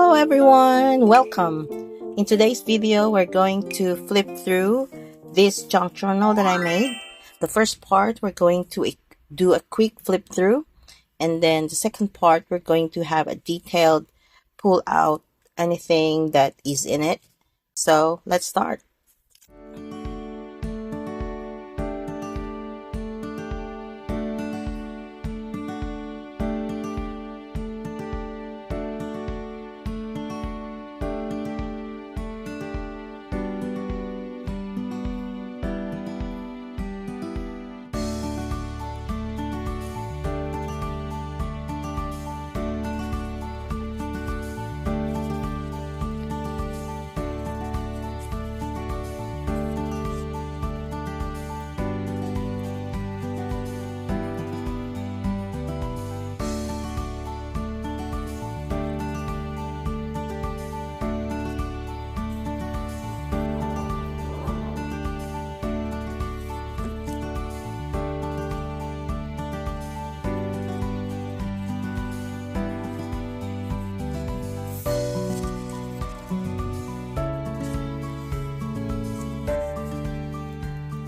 Hello everyone, welcome. In today's video, we're going to flip through this junk journal that I made. The first part, we're going to do a quick flip through, and then the second part, we're going to have a detailed pull out anything that is in it. So let's start.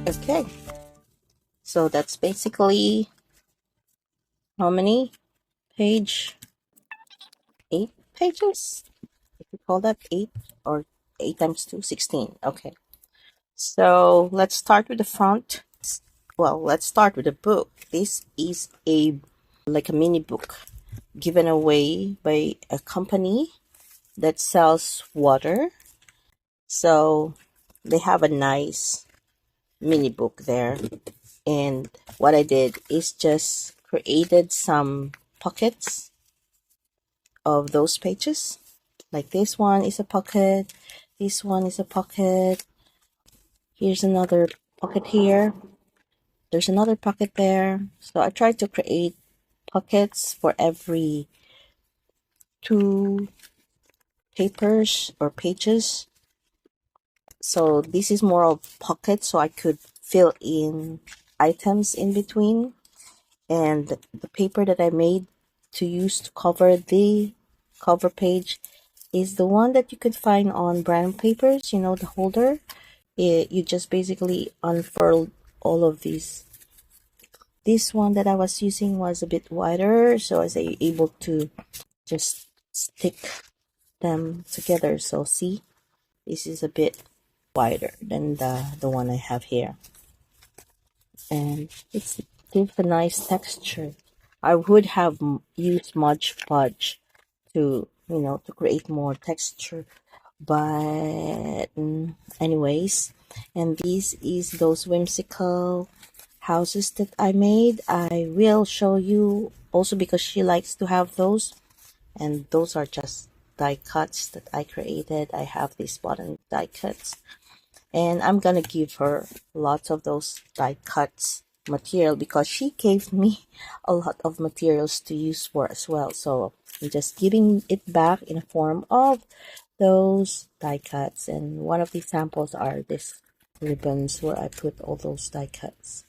Okay, so that's basically how many page? 8 pages? If you call that 8, or 8 times 2, 16. Okay, so let's start with the front. Well, let's start with the book. This is like a mini book given away by a company that sells water. So they have a nice mini book there. And what I did is just created some pockets of those pages. Like this one is a pocket, this one is a pocket, here's another pocket here, there's another pocket there. So I tried to create pockets for every 2 papers or pages. So this is more of pockets, so I could fill in items in between. And the paper that I made to use to cover the cover page is the one that you could find on brand papers, you know, the holder. You just basically unfurl all of these. This one that I was using was a bit wider, so I was able to just stick them together. So see, this is a bit wider than the one I have here, and it gives a nice texture. I would have used Mod Podge to, you know, to create more texture, but anyways. And this is those whimsical houses that I made. I will show you also because she likes to have those, and those are just die cuts that I created. I have these button die cuts, and I'm gonna give her lots of those die cuts material because she gave me a lot of materials to use for as well. So I'm just giving it back in the form of those die cuts, and one of the samples are this ribbons where I put all those die cuts.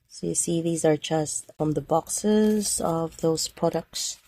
So you see, these are just from the boxes of those products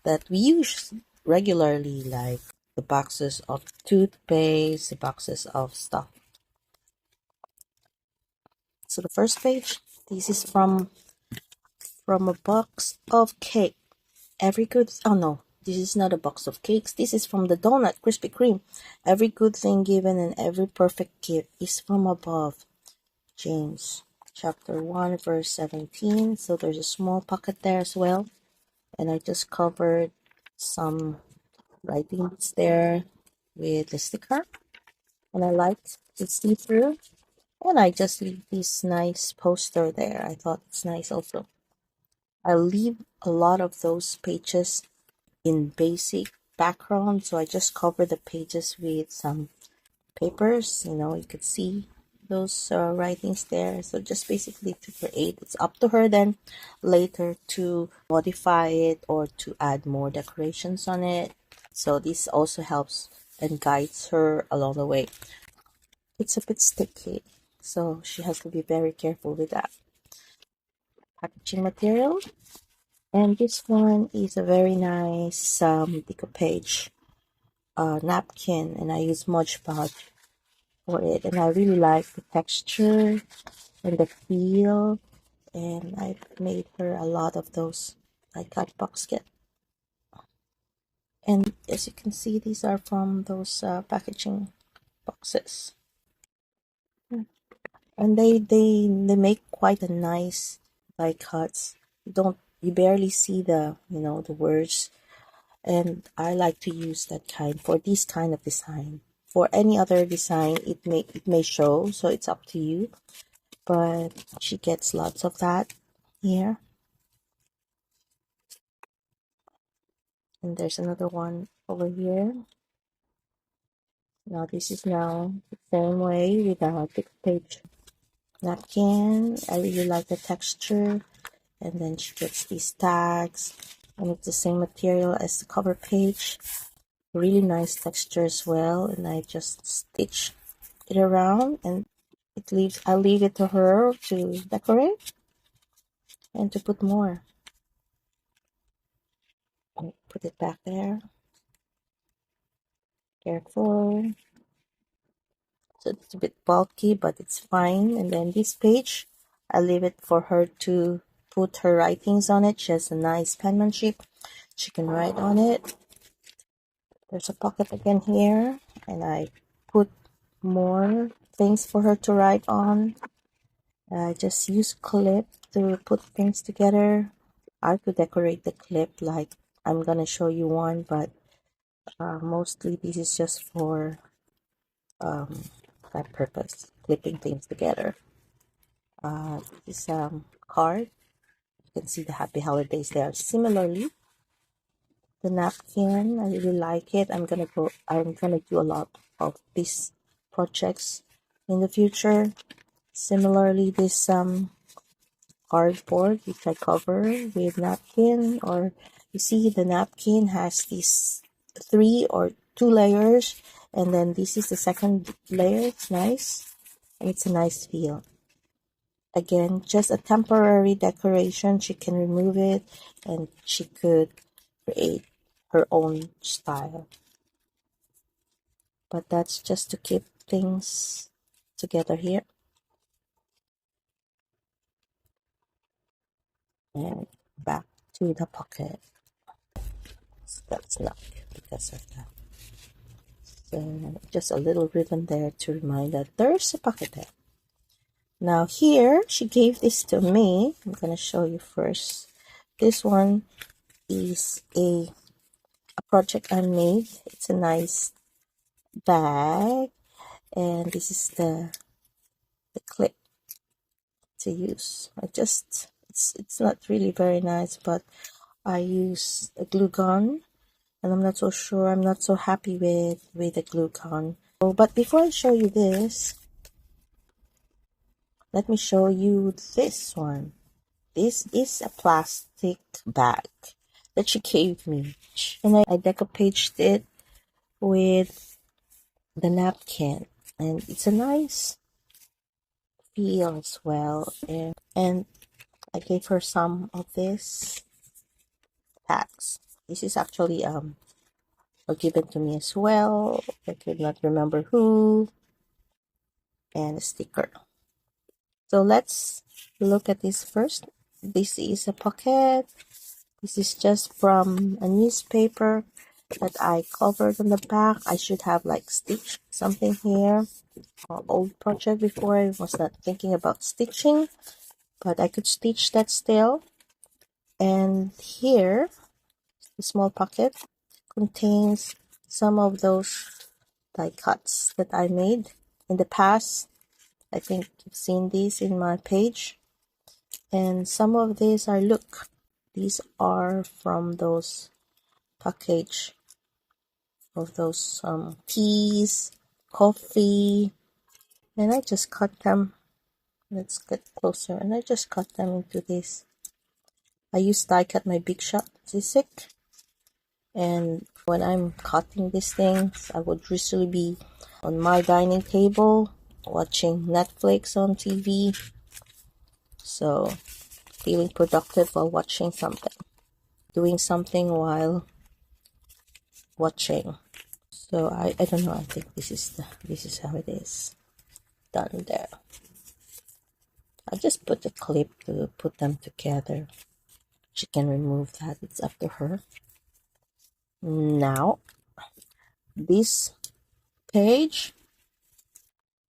that we use regularly, like the boxes of toothpaste, the boxes of stuff. So the first page, this is from a box of cake. Oh no, this is not a box of cakes. This is from the donut Krispy Kreme. Every good thing given and every perfect gift is from above. James chapter 1 verse 17. So there's a small pocket there as well, and I just covered some writings there with the sticker, and I liked the see-through, and I just leave this nice poster there. I thought it's nice also. I leave a lot of those pages in basic background, so I just cover the pages with some papers. You know, you could see those writings there. So just basically to create, it's up to her then later to modify it or to add more decorations on it. So this also helps and guides her along the way. It's a bit sticky, so she has to be very careful with that. Packaging material. And this one is a very nice deco page. napkin, and I use Mod Podge for it, and I really like the texture and the feel, and I made her a lot of those I cut box kit. And as you can see, these are from those packaging boxes, and they make quite a nice die cuts. You barely see the the words, and I like to use that kind for this kind of design. For any other design, it may show, so it's up to you. But she gets lots of that here. And there's another one over here. Now this is now the same way with a 6-page napkin. I really like the texture. And then she gets these tags, and it's the same material as the cover page. Really nice texture as well. And I just stitch it around, and I'll leave it to her to decorate and to put more. Put it back there. Careful. So it's a bit bulky, but it's fine. And then this page, I leave it for her to put her writings on it. She has a nice penmanship. She can write on it. There's a pocket again here, and I put more things for her to write on. I just use clip to put things together. I could decorate the clip, like I'm gonna show you one, but mostly this is just for that purpose, clipping things together. This card, you can see the happy holidays there. Similarly, the napkin, I really like it. I'm gonna do a lot of these projects in the future. Similarly, this cardboard which I cover with napkin, or you see the napkin has these 3 or 2 layers, and then this is the second layer. It's nice, and it's a nice feel. Again, just a temporary decoration. She can remove it, and she could create her own style. But that's just to keep things together here. And back to the pocket. So that's not because of that. So just a little ribbon there to remind that there's a pocket there. Now here, she gave this to me. I'm going to show you first. This one is a project I made. It's a nice bag, and this is the clip to use. It's not really very nice, but I use a glue gun, and I'm not so sure. I'm not so happy with the glue gun. So, but before I show you this, let me show you this one. This is a plastic bag that she gave me, and I decoupaged it with the napkin, and it's a nice feel as well. And I gave her some of this tags. This is actually given to me as well. I could not remember who. And a sticker. So let's look at this first. This is a pocket. This is just from a newspaper that I covered on the back. I should have like stitched something here. Old project before, I was not thinking about stitching, but I could stitch that still. And here, the small pocket contains some of those die cuts that I made in the past. I think you've seen these in my page. And some of these these are from those package of those teas, coffee, and I just cut them. Let's get closer, and I just cut them into this. I use die cut my Big Shot Zizek, and when I'm cutting these things, I would usually be on my dining table watching Netflix on TV, so feeling productive while watching something, doing something while watching. So I don't know, I think this is how it is done there. I just put a clip to put them together. She can remove that, it's up to her. Now this page,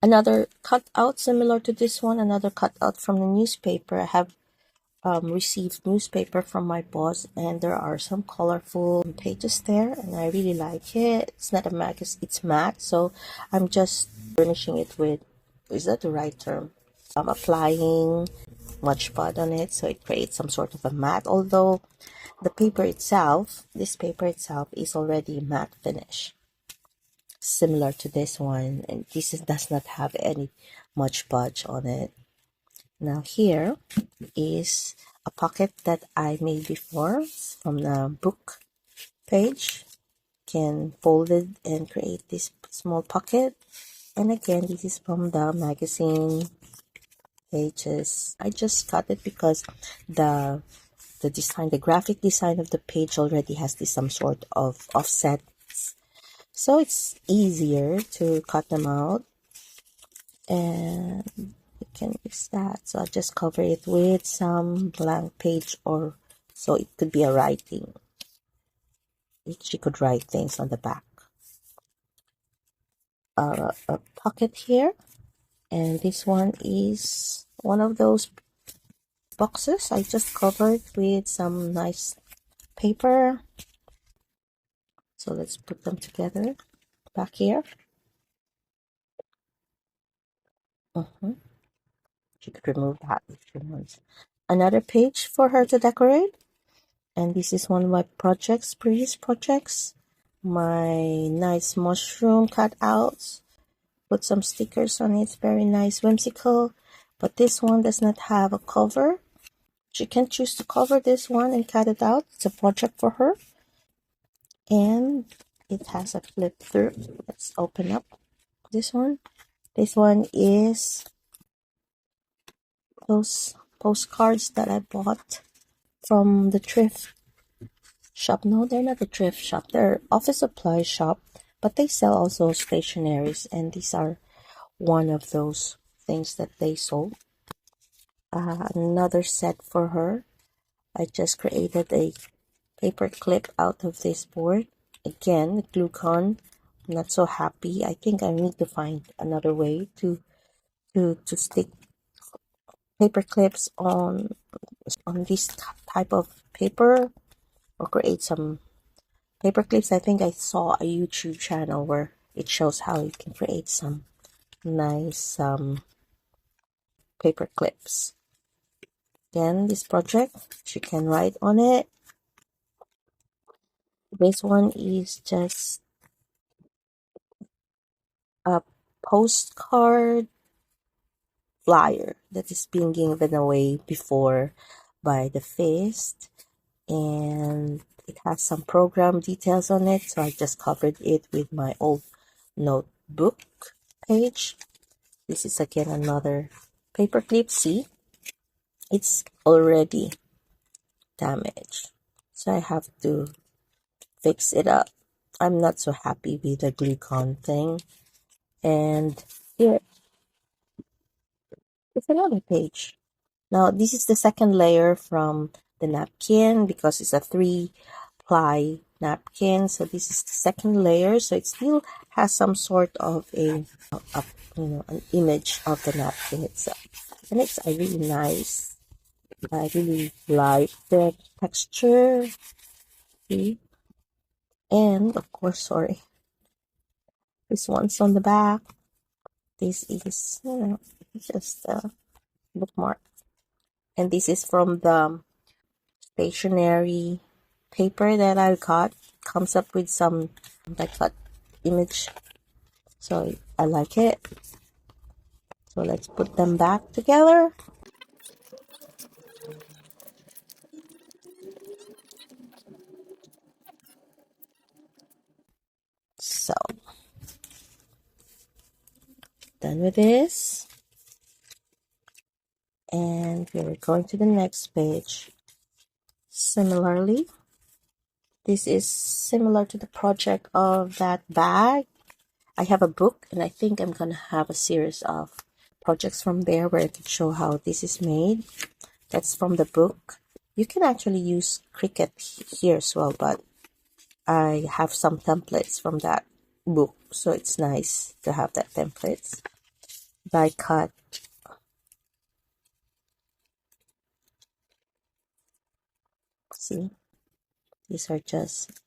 another cutout similar to this one, another cutout from the newspaper. I have received newspaper from my boss, and there are some colorful pages there, and I really like it. It's not a magazine, it's matte, so I'm just burnishing it with, is that the right term? I'm applying much spot on it, so it creates some sort of a matte, although the paper itself, this paper itself, is already matte finish, similar to this one, and this does not have any much budge on it. Now here is a pocket that I made before from the book page. Can fold it and create this small pocket, and again this is from the magazine pages. I just cut it because the design, the graphic design of the page already has this some sort of offset, so it's easier to cut them out, and you can use that. So I just cover it with some blank page, or so it could be a writing. She could write things on the back. A pocket here, and this one is one of those boxes I just covered with some nice paper. So let's put them together back here. She could remove that if she wants. Another page for her to decorate. And this is one of my projects, previous projects. My nice mushroom cutouts. Put some stickers on it. It's very nice, whimsical. But this one does not have a cover. She can choose to cover this one and cut it out. It's a project for her. And it has a flip through. Let's open up this one. This one is those postcards that I bought from the thrift shop. No, they're not a thrift shop. They're office supply shop, but they sell also stationaries, and these are one of those things that they sold. Another set for her. I just created a paper clip out of this board. Again, glue gun. I'm not so happy. I think I need to find another way to stick paper clips on this type of paper, or create some paper clips. I think I saw a YouTube channel where it shows how you can create some nice paper clips. Again, this project, she can write on it. This one is just a postcard flyer that is being given away before by the feast, and it has some program details on it, so I just covered it with my old notebook page. This is again another paper clip. See, it's already damaged, so I have to fix it up. I'm not so happy with the glue gun thing. And here is another page. Now this is the second layer from the napkin, because it's a 3-ply napkin. So this is the second layer. So it still has some sort of an image of the napkin itself, and it's a really nice. I really like the texture. See? And of course, sorry, this one's on the back. This is, just a bookmark. And this is from the stationery paper that I got. Comes up with some like cut image, so I like it. So let's put them back together. So done with this, and we're going to the next page. Similarly, This is similar to the project of that bag. I have a book, and I think I'm gonna have a series of projects from there where I can show how this is made. That's from the book. You can actually use Cricut here as well, but I have some templates from that book, so it's nice to have that templates. Die cut. See, these are just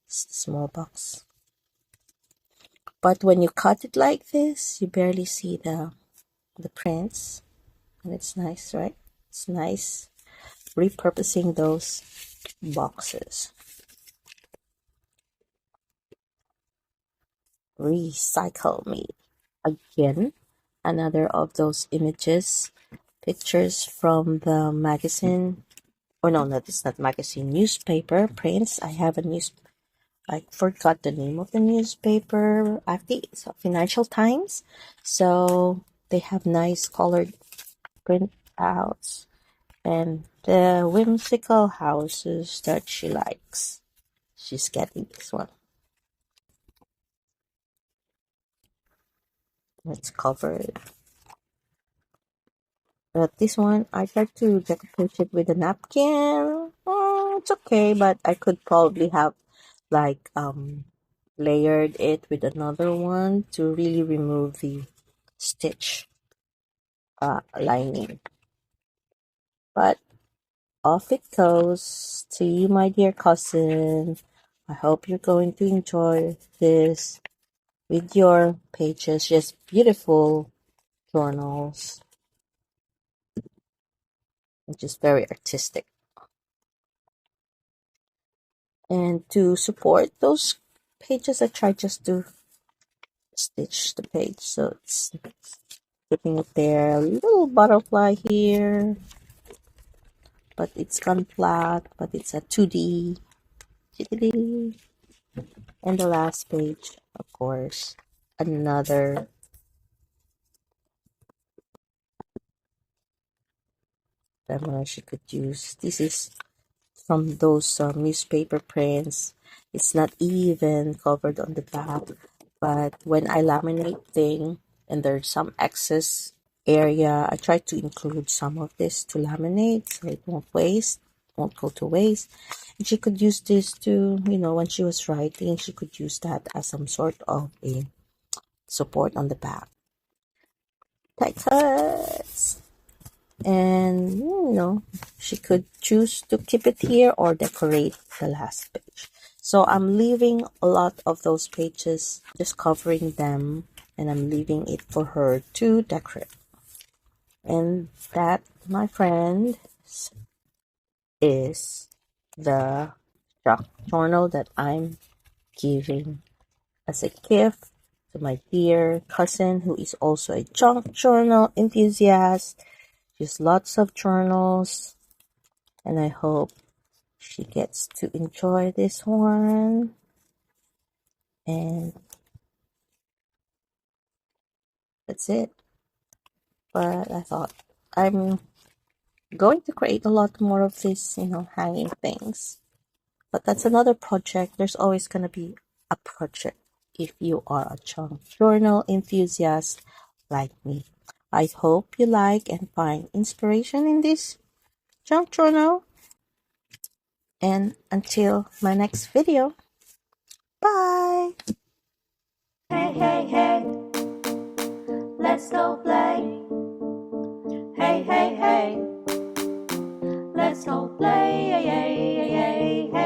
small box. But when you cut it like this, you barely see the prints, and it's nice, right? It's nice repurposing those boxes. Recycle me. Again, another of those images, pictures from the magazine. Oh no, no, it's not magazine, newspaper prints. I have a I forgot the name of the newspaper. I think it's Financial Times. So they have nice colored printouts and the whimsical houses that she likes. She's getting this one. It's covered. But this one, I tried to decorate it with a napkin. It's okay, but I could probably have like layered it with another one to really remove the stitch lining. But off it goes to you, my dear cousin. I hope you're going to enjoy this with your pages. Just beautiful journals, which is very artistic. And to support those pages, I try just to stitch the page so it's putting it there. A little butterfly here, but it's gone flat, but it's a 2D. And the last page, of course, another camera she could use. This is from those newspaper prints. It's not even covered on the back, but when I laminate thing and there's some excess area, I try to include some of this to laminate so it won't go to waste. And she could use this to, when she was writing, she could use that as some sort of a support on the back. Tight cuts. And she could choose to keep it here or decorate the last page. So I'm leaving a lot of those pages, just covering them, and I'm leaving it for her to decorate. And that, my friend, is the chalk journal that I'm giving as a gift to my dear cousin, who is also a chalk journal enthusiast. Just lots of journals, and I hope she gets to enjoy this one. And that's it. But I thought I'm going to create a lot more of this, hanging things. But that's another project. There's always going to be a project if you are a chunk journal enthusiast like me. I hope you like and find inspiration in this junk journal. And until my next video, bye! Hey, hey, hey, let's go play. Hey, hey, hey, let's go play. Hey, hey, hey, hey.